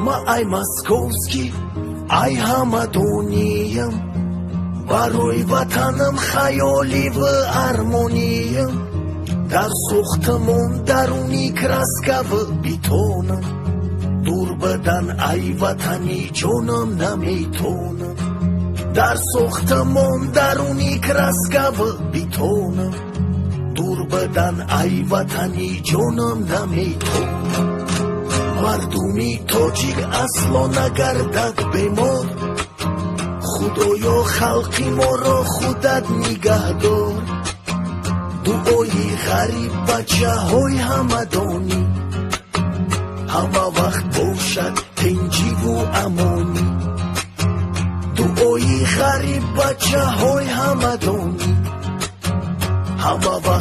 ای ماسکوفسکی ای همدونیم برای وطنم خیالی و ارمونیم در سوختمون درونی کراسکا و بیتونم دور بدن ای وطنی جونم نمیتونم در سوختمون درونی کراسکا و بیتونم دور بدن ای وطنی جونم نمیتونم مردمی تاجیک اصلا نگردد بمار خدایا خلقی ما را خودت نگه دار دعای غریب بچه های همدانی همه وقت باشد تنجی و امانی دعای غریب بچه های همدانی همه وقت